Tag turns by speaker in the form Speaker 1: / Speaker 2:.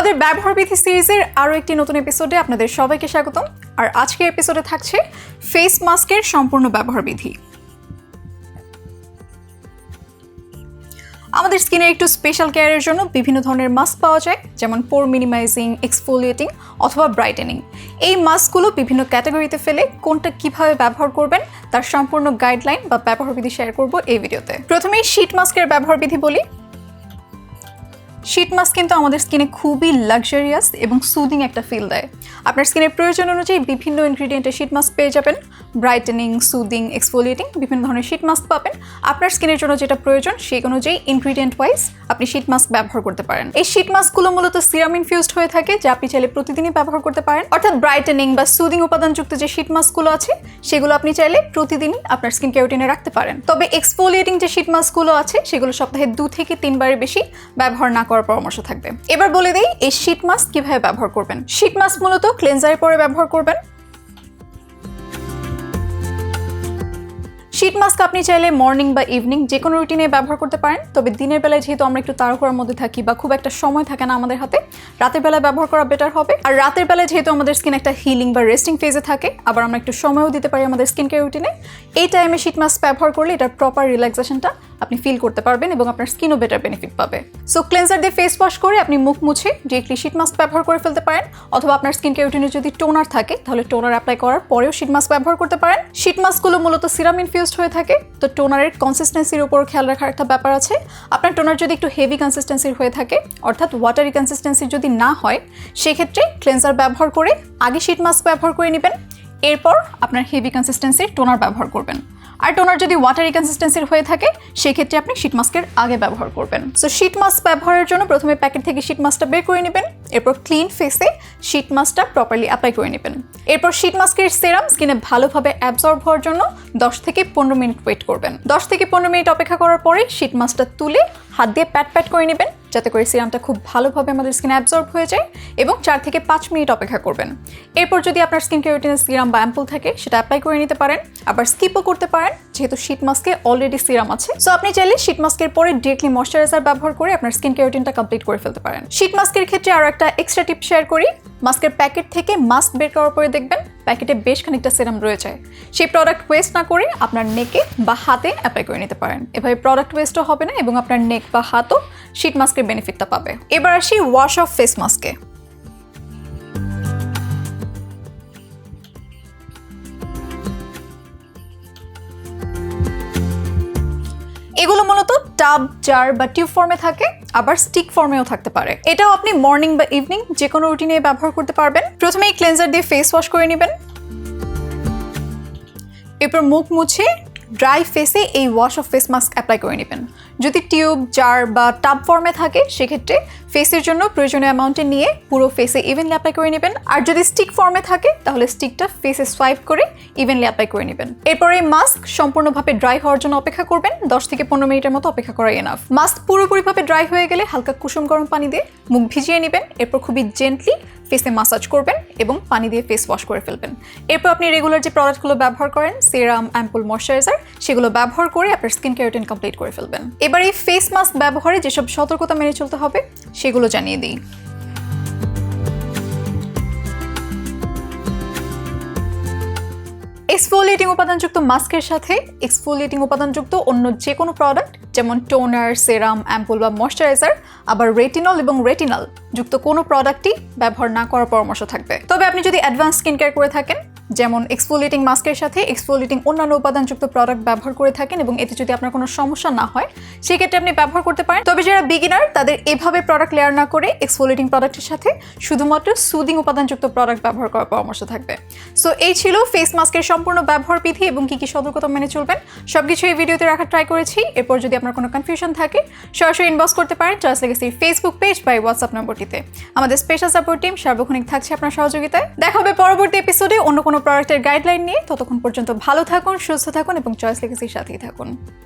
Speaker 1: আমাদের ব্যবহারবিধি সিরিজের আরও একটি নতুন এপিসোডে আপনাদের সবাইকে স্বাগতম। আর আজকের এপিসোডে থাকছে ফেস মাস্কের সম্পূর্ণ ব্যবহারবিধি। আমাদের স্কিনের একটু স্পেশাল কেয়ারের জন্য বিভিন্ন ধরনের মাস্ক পাওয়া যায়, যেমন পোর মিনিমাইজিং, এক্সফোলিয়েটিং অথবা ব্রাইটেনিং। এই মাস্কগুলো বিভিন্ন ক্যাটাগরিতে ফেলে কোনটা কিভাবে ব্যবহার করবেন তার সম্পূর্ণ গাইডলাইন বা ব্যবহারবিধি শেয়ার করব এই ভিডিওতে। প্রথমেই শীট মাস্কের ব্যবহারবিধি বলি। শীট মাস্ক কিন্তু আমাদের স্কিনে খুবই লাক্সারিয়াস এবং সুদিং একটা ফিল দেয়। আপনার স্কিনের প্রয়োজন অনুযায়ী বিভিন্ন ইনগ্রিডিয়েন্টের শীট মাস্ক পেয়ে যাবেন। ব্রাইটেনিং, সুদিং, এক্সফোলিয়েটিং বিভিন্ন ধরনের শীট মাস্ক পাবেন। আপনার স্কিনের জন্য যেটা প্রয়োজন সেই অনুযায়ী ইনগ্রিডিয়েন্ট ওয়াইজ আপনি শীট মাস্ক ব্যবহার করতে পারেন। এই শীট মাস্কগুলো মূলত সিরাম ইনফিউজড হয়ে থাকে, যা আপনি চাইলে প্রতিদিনই ব্যবহার করতে পারেন। অর্থাৎ ব্রাইটেনিং বা সুদিং উপাদানযুক্ত যে শীট মাস্কগুলো আছে সেগুলো আপনি চাইলে প্রতিদিনই আপনার স্কিন কেয়ার রুটিনে রাখতে পারেন। তবে এক্সফোলিয়েটিং যে শীট মাস্কগুলো আছে সেগুলো সপ্তাহে 2 থেকে 3 বারের বেশি ব্যবহার না করার পরামর্শ থাকবে। এবার বলে দেই এই শীট মাস্ক কিভাবে ব্যবহার করবেন। শীট মাস্ক মূলত ক্লেনজারের পরে ব্যবহার করবেন। শীট মাস্ক আপনি চাইলে মর্নিং বা ইভিনিং যে কোনো রুটিনে ব্যবহার করতে পারেন। তবে দিনের বেলায় যেহেতু আমরা একটু তাড়াহুড়োর মধ্যে থাকি বা খুব একটা সময় থাকে না আমাদের হাতে, রাতের বেলায় ব্যবহার করা বেটার হবে। আর রাতের বেলায় যেহেতু আমাদের স্কিন একটা হিলিং বা রেস্টিং ফেজে থাকে, আবার আমরা একটু সময়ও দিতে পারি আমাদের স্কিন কেয়ার রুটিনে, এই টাইমে শীট মাস্ক ব্যবহার করলে এটার প্রপার রিল্যাক্সেশনটা আপনি ফিল করতে পারবেন এবং আপনার স্কিনও বেটার বেনিফিট পাবে। সো ক্লেনজার দিয়ে ফেস ওয়াশ করে আপনি মুখ মুছে ডিরেক্টলি শীট মাস্ক ব্যবহার করে ফেলতে পারেন, অথবা আপনার স্কিন কেয়ার রুটিনে যদি টোনার থাকে তাহলে টোনার অ্যাপ্লাই করার পরেও শীট মাস্ক ব্যবহার করতে পারেন। শীট মাস্কগুলো মূলত সিরাম ইনফিউজড হয়ে থাকে, তো টোনারের কনসিস্টেন্সির উপর খেয়াল রাখার একটা ব্যাপার আছে। আপনার টোনার যদি একটু হেভি কনসিস্টেন্সির হয়ে থাকে, অর্থাৎ ওয়াটারি কনসিস্টেন্সির যদি না হয়, সেক্ষেত্রে ক্লেনজার ব্যবহার করে আগে শীট মাস্ক ব্যবহার করে নেবেন, এরপর আপনার হেভি কনসিস্টেন্সির টোনার ব্যবহার করবেন। আর টোনার যদি ওয়াটারি কনসিস্টেন্সির হয়ে থাকে সেক্ষেত্রে আপনি শীট মাস্কের আগে ব্যবহার করবেন। সো শীট মাস্ক ব্যবহারের জন্য প্রথমে প্যাকেট থেকে শীট মাস্কটা বের করে নেবেন, এরপর ক্লিন ফেসে শীট মাস্কটা প্রপারলি অ্যাপ্লাই করে নেবেন। এরপর শীট মাস্কের সেরাম স্কিনে ভালোভাবে অ্যাবজর্ব হওয়ার জন্য 10 থেকে 15 মিনিট ওয়েট করবেন। 10 থেকে 15 মিনিট অপেক্ষা করার পরে শীট মাস্কটা তুলে হাত দিয়ে প্যাট করে নেবেন, যাতে করে সিরামটা খুব ভালোভাবে আমাদের স্কিনে অ্যাবজর্ব হয়ে যায়, এবং 4 থেকে 5 মিনিট অপেক্ষা করবেন। এরপর যদি আপনার স্কিন কেয়ার রুটিনে সিরাম বা অ্যাম্পুল থাকে সেটা অ্যাপ্লাই করে নিতে পারেন, আবার স্কিপও করতে পারেন যেহেতু শীট মাস্কে অলরেডি সিরাম আছে। সো আপনি চাইলে শীট মাস্কের পরে ডিরেক্টলি ময়শ্চারাইজার ব্যবহার করে আপনার স্কিন কেয়ার রুটিনটা কমপ্লিট করে ফেলতে পারেন। শীট মাস্কের ক্ষেত্রে আরও একটা এক্সট্রা টিপ শেয়ার করি। মাস্কের প্যাকেট থেকে মাস্ক বের করার পরে দেখবেন প্যাকেটে বেশ খানিকটা সিরাম রয়ে যায়। সেই প্রোডাক্ট ওয়েস্ট না করে আপনার নেকে বা হাতে অ্যাপ্লাই করে নিতে পারেন। এভাবে প্রোডাক্ট ওয়েস্টও হবে না এবং আপনার নেক বা হাতও শীট মাস্কের বেনিফিটটা পাবে। এবার আসি ওয়াশ অফ ফেস মাস্কে। এগুলো মূলত টাব, জার বা টিউব ফর্মে থাকে, আবার স্টিক ফর্মেও থাকতে পারে। এটাও আপনি মর্নিং বা ইভিনিং যে কোনো রুটিনে ব্যবহার করতে পারবেন। প্রথমেই ক্লেনজার দিয়ে ফেস ওয়াশ করে নেবেন, এরপর মুখ মুছে ড্রাই ফেসে এই wash of face mask apply করে নেবেন। যদি টিউব, জার বা টাব ফর্মে থাকে সেক্ষেত্রে ফেসের জন্য প্রয়োজনীয় অ্যামাউন্টে নিয়ে পুরো ফেসে ইভেনলি অ্যাপ্লাই করে নেবেন। আর যদি স্টিক ফর্মে থাকে তাহলে স্টিকটা ফেসে সোয়াইপ করে ইভেনলি অ্যাপ্লাই করে নেবেন। এরপর এই মাস্ক সম্পূর্ণভাবে ড্রাই হওয়ার জন্য অপেক্ষা করবেন। 10 থেকে 15 মিনিটের মতো অপেক্ষা করাই এনাফ। মাস্ক পুরোপুরিভাবে ড্রাই হয়ে গেলে হালকা কুসুম গরম পানি দিয়ে মুখ ভিজিয়ে নেবেন, এরপর খুবই জেন্টলি ফেসে মাসাজ করবেন এবং পানি দিয়ে ফেস ওয়াশ করে ফেলবেন। এরপর আপনি রেগুলার যে প্রোডাক্টগুলো ব্যবহার করেন, সিরাম, অ্যাম্পুল, ময়শ্চারাইজার, সেগুলো ব্যবহার করে আপনার স্কিন কেয়ার রুটিন কমপ্লিট করে ফেলবেন। এবার এই ফেস মাস্ক ব্যবহারে যেসব সতর্কতা মেনে চলতে হবে সেগুলো জানিয়ে দিই। এক্সফোলিয়েটিং উপাদানযুক্ত মাস্কের সাথে এক্সফোলিয়েটিং উপাদানযুক্ত অন্য যে কোনো প্রোডাক্ট যেমন টোনার, সেরাম, অ্যাম্পুল বা ময়শ্চারাইজার, আবার রেটিনল এবং রেটিনাল যুক্ত কোনো প্রোডাক্টই ব্যবহার না করার পরামর্শ থাকবে। তবে আপনি যদি অ্যাডভান্স স্কিন কেয়ার করে থাকেন, যেমন এক্সফোলিয়েটিং মাস্কের সাথে এক্সফোলিয়েটিং অন্যান্য উপাদানযুক্ত প্রোডাক্ট ব্যবহার করে থাকেন এবং এতে যদি আপনার কোনো সমস্যা না হয় সেক্ষেত্রে আপনি ব্যবহার করতে পারেন। তবে যারা বিগিনার তাদের এভাবে প্রোডাক্ট লেয়ার না করে এক্সফোলিয়েটিং প্রোডাক্টের সাথে শুধুমাত্র সুদিং উপাদানযুক্ত প্রোডাক্ট ব্যবহার করার পরামর্শ থাকবে। সো এই ছিল ফেস মাস্কের সম্পূর্ণ ব্যবহার বিধি এবং কি সতর্কতা মেনে চলবেন সবকিছু এই ভিডিওতে রাখার ট্রাই করেছি। এরপর যদি আপনার কোনো কনফিউশন থাকে সরাসরি ইনবক্স করতে পারেন চয়েস লেগেসির ফেসবুক পেজ বা হোয়াটসঅ্যাপ নম্বরটিতে। আমাদের স্পেশাল সাপোর্ট টিম সার্বক্ষণিক থাকছে আপনার সহযোগিতায়। দেখা হবে পরবর্তী এপিসোডে অন্য কোনো প্রোডাক্টের গাইডলাইন নিয়ে। ততক্ষণ পর্যন্ত ভালো থাকুন, সুস্থ থাকুন এবং চয়েস লেগেসির সাথেই থাকুন।